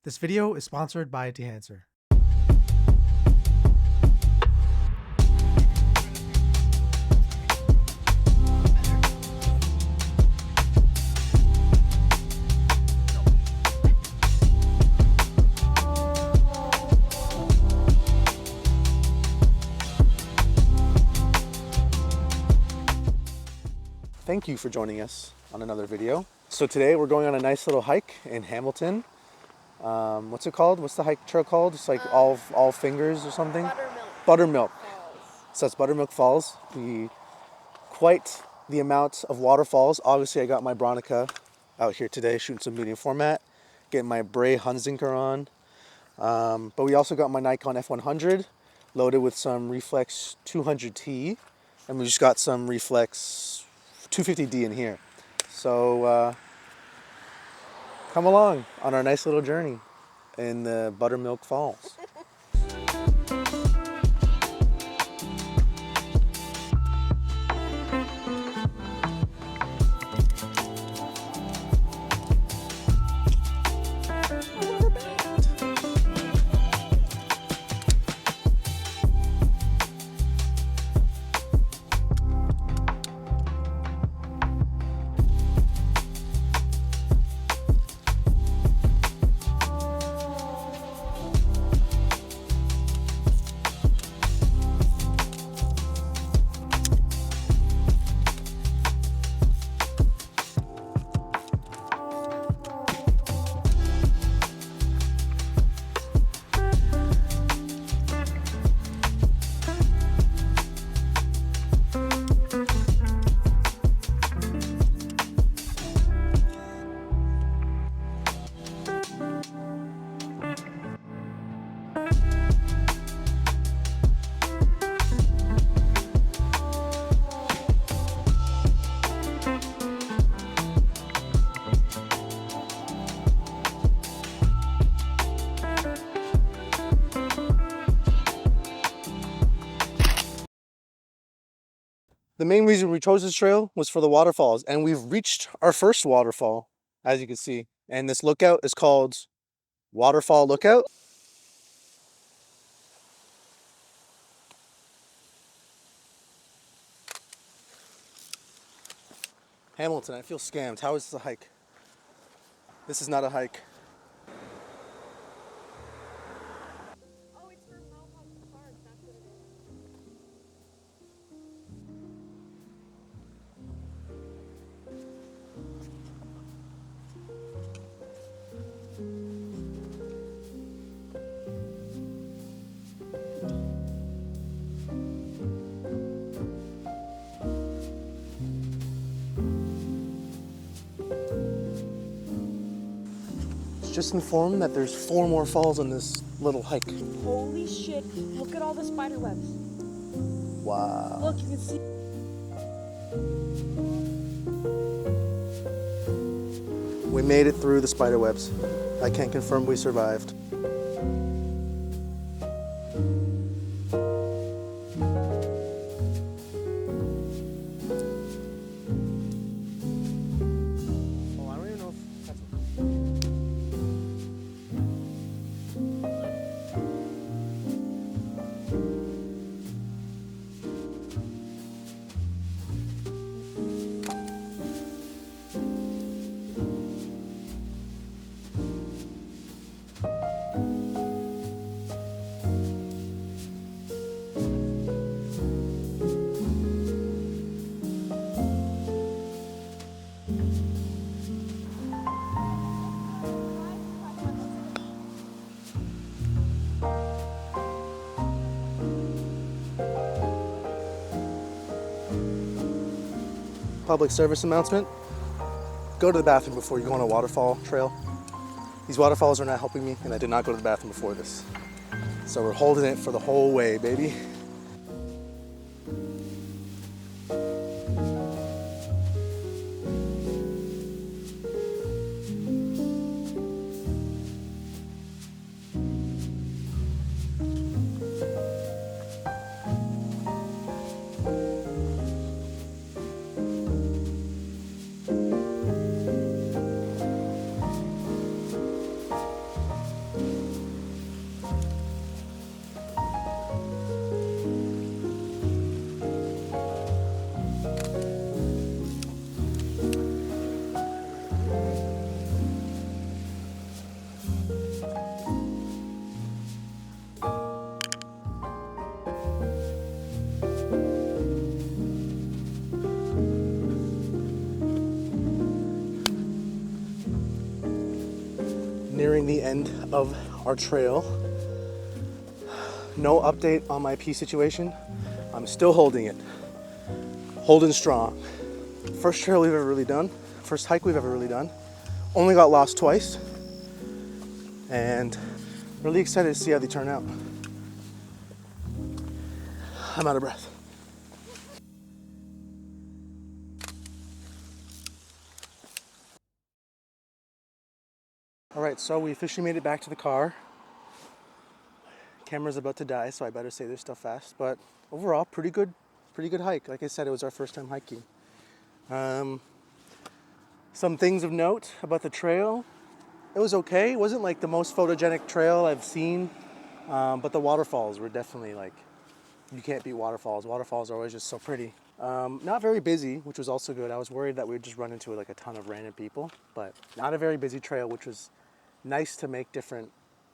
This video is sponsored by Dehancer. Thank you for joining us on another video. So today we're going on a nice little hike in Hamilton. What's it called? What's the hike trail called? It's like all fingers or something? Buttermilk Falls. So that's Buttermilk Falls. Quite the amount of waterfalls. Obviously I got my Bronte out here today shooting some medium format, getting my Bray Hunziker on. But we also got my Nikon F100 loaded with some Reflex 200T, and we just got some Reflex 250D in here. So come along on our nice little journey in the Buttermilk Falls. The main reason we chose this trail was for the waterfalls, and we've reached our first waterfall, as you can see. And this lookout is called Waterfall Lookout. Hamilton, I feel scammed. How is this a hike? This is not a hike. Oh, it's for Mohawk Park. That's what it is. Just informed that there's 4 more falls on this little hike. Holy shit. Look at all the spider webs. Wow. Look, you can see. We made it through the spider webs. I can confirm we survived. Oh, I don't even know if that's public service announcement. Go to the bathroom before you go on a waterfall trail. These waterfalls are not helping me, and I did not go to the bathroom before this. So we're holding it for the whole way, baby. nearing the end of our trail. No update on my pee situation. I'm still holding it. Holding strong. First trail we've ever really done. First hike we've ever really done. Only got lost twice. And really excited to see how they turn out. I'm out of breath. All right, so we officially made it back to the car. Camera's about to die, so I better say this stuff fast. But overall, pretty good hike. Like I said, it was our first time hiking. Some things of note about the trail. It was okay. It wasn't like the most photogenic trail I've seen, but the waterfalls were definitely like, you can't beat waterfalls. Waterfalls are always just so pretty. Not very busy, which was also good. I was worried that we'd just run into like a ton of random people, but not a very busy trail, which was nice to make different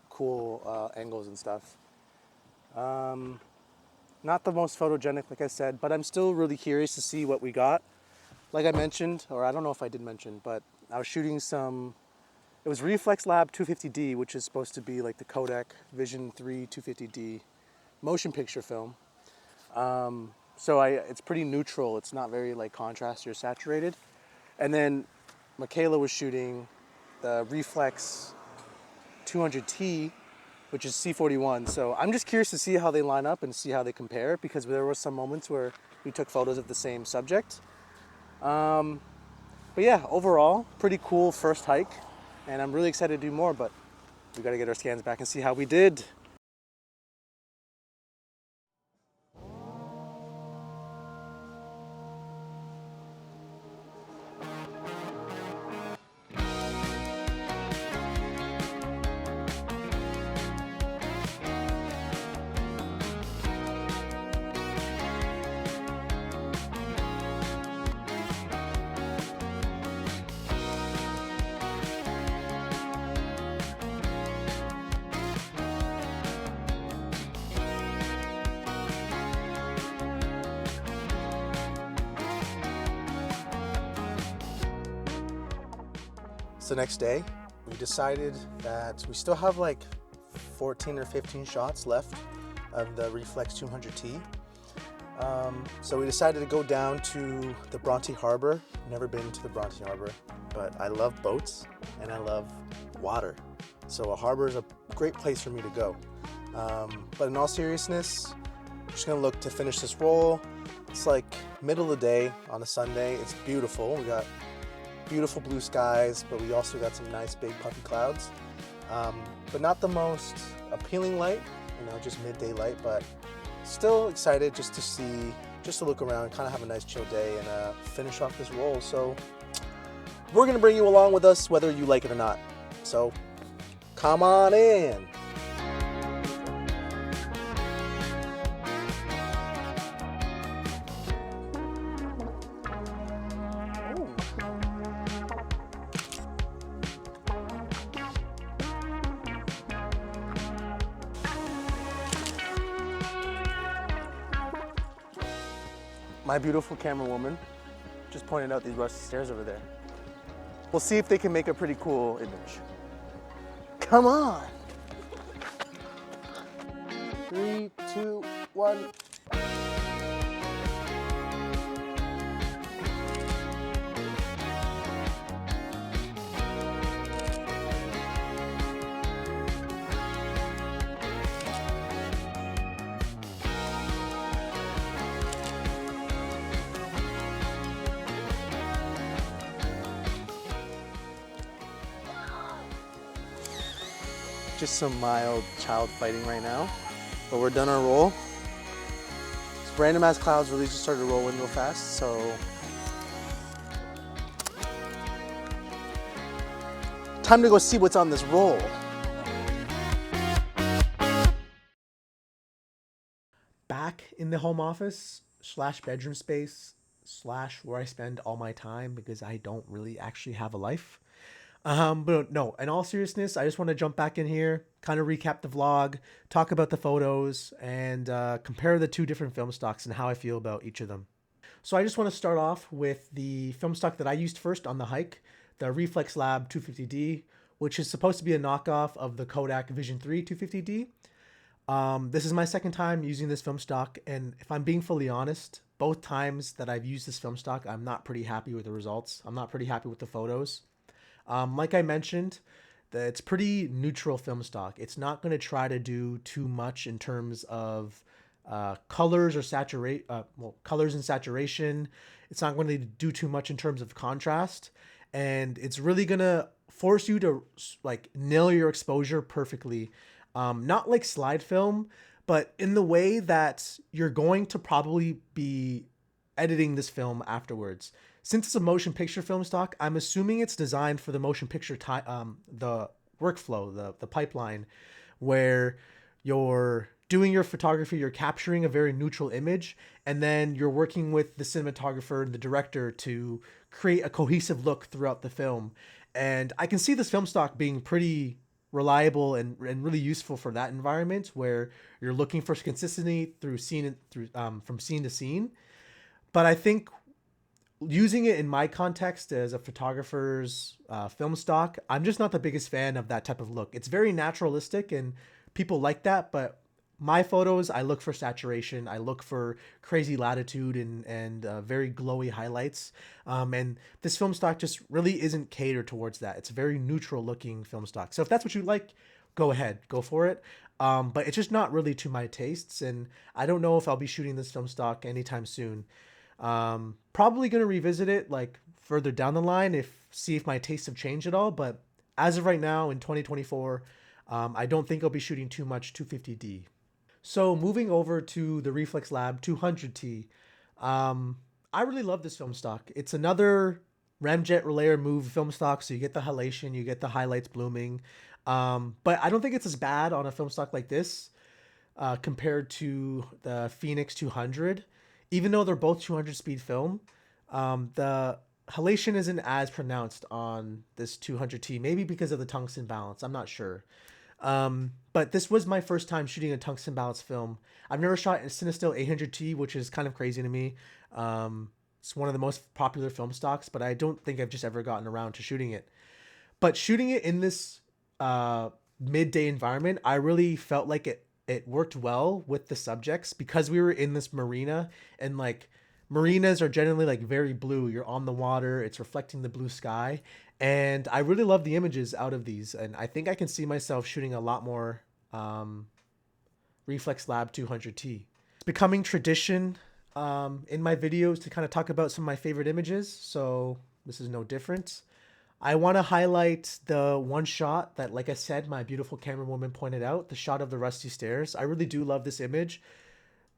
cool angles and stuff. Not the most photogenic, like I said, but I'm still really curious to see what we got. Like I mentioned, or I don't know if I did mention, but I was shooting some, it was Reflex Lab 250D, which is supposed to be like the Kodak Vision 3 250D motion picture film. So it's pretty neutral. It's not very like contrasty or saturated. And then Michaela was shooting the Reflex 200T, which is C41. So I'm just curious to see how they line up and see how they compare, because there were some moments where we took photos of the same subject. But yeah, overall, pretty cool first hike, and I'm really excited to do more, but we gotta get our scans back and see how we did. So the next day, we decided that we still have like 14 or 15 shots left of the Reflex 200T. So we decided to go down to the Bronte Harbour. Never been to the Bronte Harbour, but I love boats and I love water. So a harbor is a great place for me to go. But in all seriousness, I'm just gonna look to finish this roll. It's like middle of the day on a Sunday. It's beautiful. We got beautiful blue skies, but we also got some nice big puffy clouds. But not the most appealing light, just midday light, but still excited just to see, just to look around, kind of have a nice chill day and finish off this roll. So we're gonna bring you along with us whether you like it or not. So come on in. My beautiful camera woman just pointed out these rusty stairs over there. We'll see if they can make a pretty cool image. Come on! 3, 2, 1. Just some mild child fighting right now, but we're done our roll. This random ass clouds really just started rolling real fast, so time to go see what's on this roll. Back in the home office / bedroom space / where I spend all my time because I don't really actually have a life. But no, in all seriousness, I just want to jump back in here, kind of recap the vlog, talk about the photos, and compare the two different film stocks and how I feel about each of them. So I just want to start off with the film stock that I used first on the hike, the Reflex Lab 250D, which is supposed to be a knockoff of the Kodak Vision 3 250D. This is my second time using this film stock, and if I'm being fully honest, both times that I've used this film stock, I'm not pretty happy with the results. I'm not pretty happy with the photos. Like I mentioned, it's pretty neutral film stock. It's not going to try to do too much in terms of colors or colors and saturation. It's not going to do too much in terms of contrast, and it's really going to force you to like nail your exposure perfectly. Not like slide film, but in the way that you're going to probably be editing this film afterwards. Since it's a motion picture film stock, I'm assuming it's designed for the motion picture the workflow, the pipeline, where you're doing your photography, you're capturing a very neutral image, and then you're working with the cinematographer and the director to create a cohesive look throughout the film. And I can see this film stock being pretty reliable and really useful for that environment where you're looking for consistency from scene to scene. But I think using it in my context as a photographer's film stock, I'm just not the biggest fan of that type of look. It's very naturalistic and people like that, but my photos, I look for saturation. I look for crazy latitude and very glowy highlights. And this film stock just really isn't catered towards that. It's a very neutral looking film stock. So if that's what you like, go ahead, go for it. But it's just not really to my tastes. And I don't know if I'll be shooting this film stock anytime soon. Probably going to revisit it like further down the line, see if my tastes have changed at all. But as of right now in 2024, I don't think I'll be shooting too much 250D. So moving over to the Reflex Lab 200T, I really love this film stock. It's another ramjet relayer move film stock, so you get the halation, you get the highlights blooming. But I don't think it's as bad on a film stock like this compared to the Phoenix 200. Even though they're both 200 speed film, the halation isn't as pronounced on this 200T, maybe because of the tungsten balance. I'm not sure. But this was my first time shooting a tungsten balance film. I've never shot a Cinestill 800T, which is kind of crazy to me. It's one of the most popular film stocks, but I don't think I've just ever gotten around to shooting it. But shooting it in this midday environment, I really felt like it worked well with the subjects because we were in this marina, and like marinas are generally like very blue. You're on the water, it's reflecting the blue sky. And I really love the images out of these. And I think I can see myself shooting a lot more Reflex Lab 200T. It's becoming tradition in my videos to kind of talk about some of my favorite images. So this is no different. I want to highlight the one shot that, like I said, my beautiful camera woman pointed out, the shot of the rusty stairs. I really do love this image.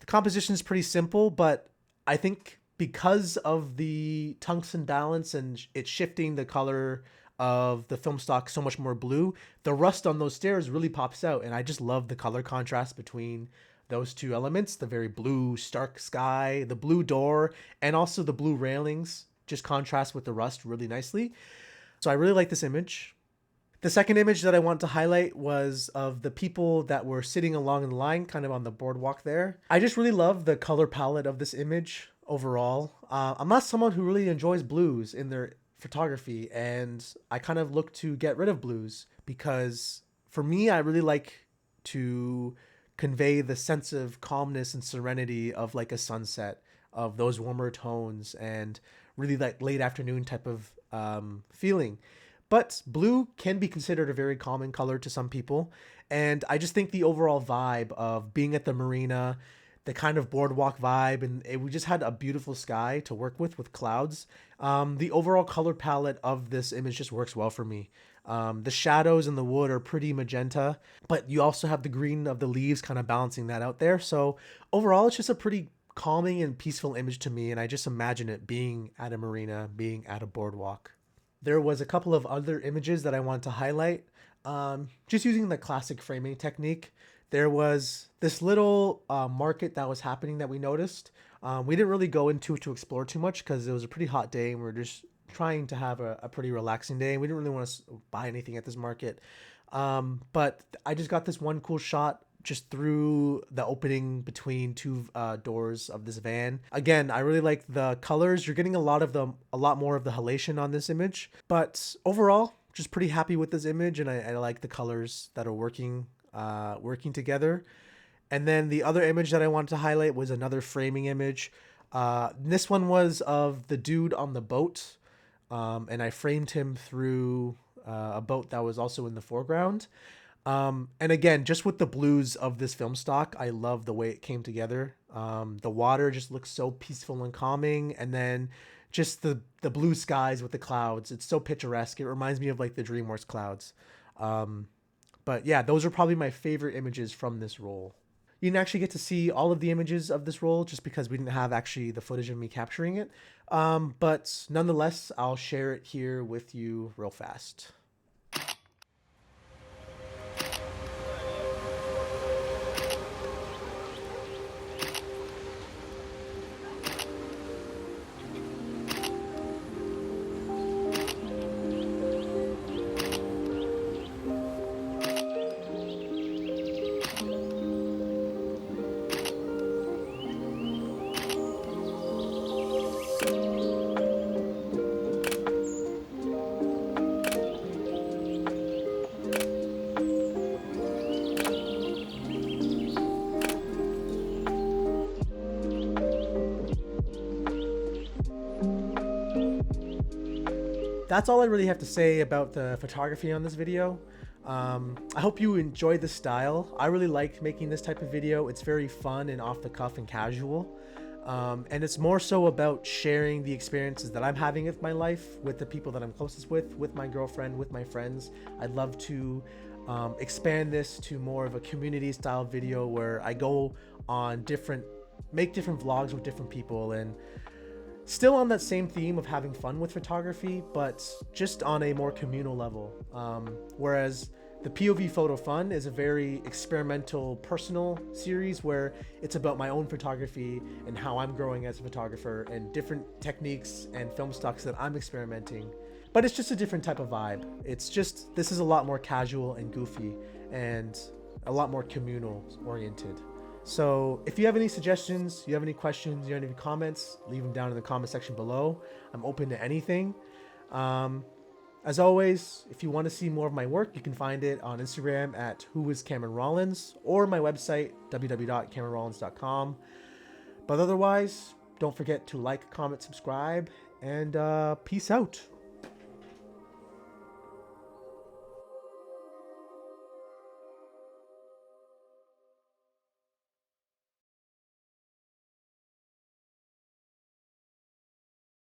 The composition is pretty simple, but I think because of the tungsten balance and it shifting the color of the film stock so much more blue, the rust on those stairs really pops out. And I just love the color contrast between those two elements, the very blue stark sky, the blue door, and also the blue railings just contrast with the rust really nicely. So I really like this image. The second image that I want to highlight was of the people that were sitting along in the line, kind of on the boardwalk there. I just really love the color palette of this image overall. I'm not someone who really enjoys blues in their photography, and I kind of look to get rid of blues because for me, I really like to convey the sense of calmness and serenity of like a sunset, of those warmer tones, and really like late afternoon type of feeling. But blue can be considered a very common color to some people. And I just think the overall vibe of being at the marina, the kind of boardwalk vibe, and we just had a beautiful sky to work with clouds. The overall color palette of this image just works well for me. The shadows in the wood are pretty magenta, but you also have the green of the leaves kind of balancing that out there. So overall, it's just a pretty calming and peaceful image to me. And I just imagine it being at a marina, being at a boardwalk. There was a couple of other images that I want to highlight. Just using the classic framing technique. There was this little market that was happening that we noticed. We didn't really go into it to explore too much because it was a pretty hot day and we were just trying to have a pretty relaxing day. We didn't really want to buy anything at this market. But I just got this one cool shot just through the opening between two doors of this van. Again, I really like the colors. You're getting a lot more of the halation on this image. But overall, just pretty happy with this image, and I like the colors that are working together. And then the other image that I wanted to highlight was another framing image. This one was of the dude on the boat, and I framed him through a boat that was also in the foreground. And again, just with the blues of this film stock, I love the way it came together. The water just looks so peaceful and calming, and then just the blue skies with the clouds. It's so picturesque. It reminds me of like the DreamWorks clouds. But yeah, those are probably my favorite images from this roll. You didn't actually get to see all of the images of this roll just because we didn't have actually the footage of me capturing it. But nonetheless, I'll share it here with you real fast. That's all I really have to say about the photography on this video. I hope you enjoyed the style. I really like making this type of video. It's very fun and off the cuff and casual. And it's more so about sharing the experiences that I'm having with my life, with the people that I'm closest with my girlfriend, with my friends. I'd love to expand this to more of a community style video where I go on make different vlogs with different people, and still on that same theme of having fun with photography, but just on a more communal level. Whereas the POV Photo Fun is a very experimental, personal series where it's about my own photography and how I'm growing as a photographer and different techniques and film stocks that I'm experimenting. But it's just a different type of vibe. This is a lot more casual and goofy and a lot more communal oriented. So if you have any suggestions, you have any questions, you have any comments, leave them down in the comment section below. I'm open to anything. As always, if you want to see more of my work, you can find it on Instagram at whoiscameronrollins or my website, www.cameronrollins.com. But otherwise, don't forget to like, comment, subscribe, and peace out.